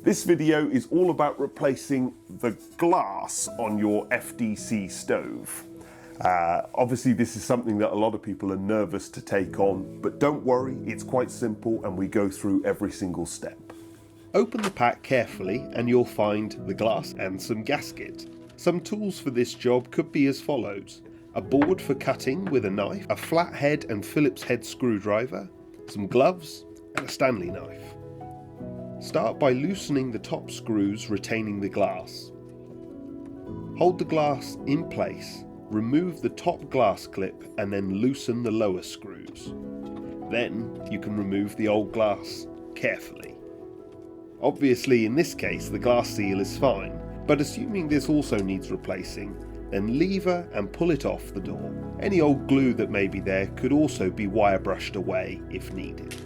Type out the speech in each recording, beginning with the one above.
This video is all about replacing the glass on your FDC stove. Obviously this is something that a lot of people are nervous to take on, but don't worry, it's quite simple and we go through every single step. Open the pack carefully and you'll find the glass and some gasket. Some tools for this job could be as follows: a board for cutting with a knife, a flathead and Phillips head screwdriver, some gloves and a Stanley knife. Start by loosening the top screws retaining the glass. Hold the glass in place, remove the top glass clip and then loosen the lower screws. Then you can remove the old glass carefully. Obviously in this case the glass seal is fine, but assuming this also needs replacing, then lever and pull it off the door. Any old glue that may be there could also be wire brushed away if needed.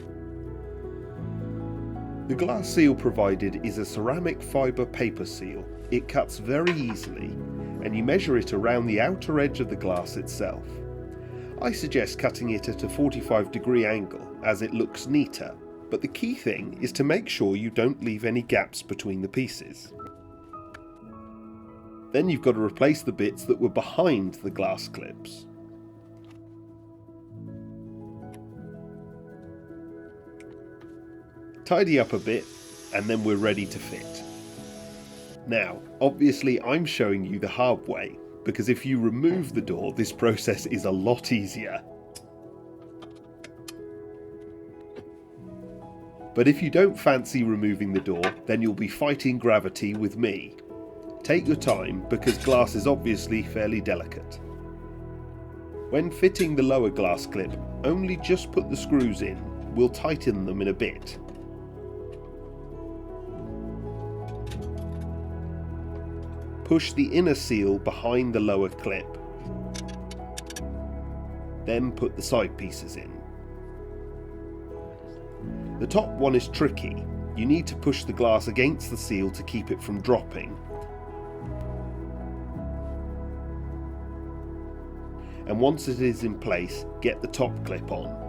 The glass seal provided is a ceramic fibre paper seal. It cuts very easily and you measure it around the outer edge of the glass itself. I suggest cutting it at a 45-degree angle as it looks neater, but the key thing is to make sure you don't leave any gaps between the pieces. Then you've got to replace the bits that were behind the glass clips. Tidy up a bit and then we're ready to fit. Now, obviously I'm showing you the hard way, because if you remove the door, this process is a lot easier. But if you don't fancy removing the door, then you'll be fighting gravity with me. Take your time, because glass is obviously fairly delicate. When fitting the lower glass clip, only just put the screws in. We'll tighten them in a bit. Push the inner seal behind the lower clip. Then put the side pieces in. The top one is tricky. You need to push the glass against the seal to keep it from dropping. And once it is in place, get the top clip on.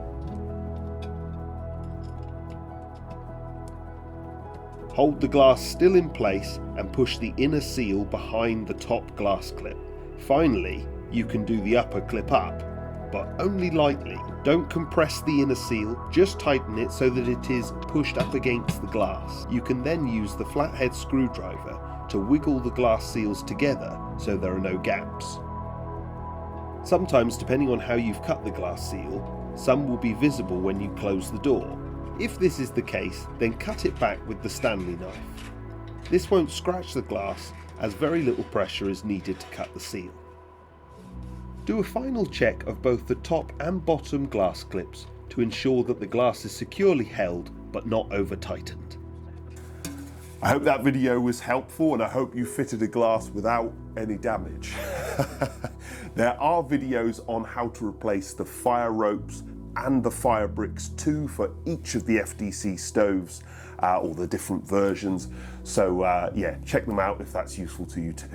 Hold the glass still in place and push the inner seal behind the top glass clip. Finally, you can do the upper clip up, but only lightly. Don't compress the inner seal, just tighten it so that it is pushed up against the glass. You can then use the flathead screwdriver to wiggle the glass seals together so there are no gaps. Sometimes, depending on how you've cut the glass seal, some will be visible when you close the door. If this is the case, then cut it back with the Stanley knife. This won't scratch the glass, as very little pressure is needed to cut the seal. Do a final check of both the top and bottom glass clips to ensure that the glass is securely held but not over tightened. I hope that video was helpful and I hope you fitted a glass without any damage. There are videos on how to replace the fire ropes and the fire bricks too for each of the FDC stoves, or the different versions. So yeah, check them out if that's useful to you too.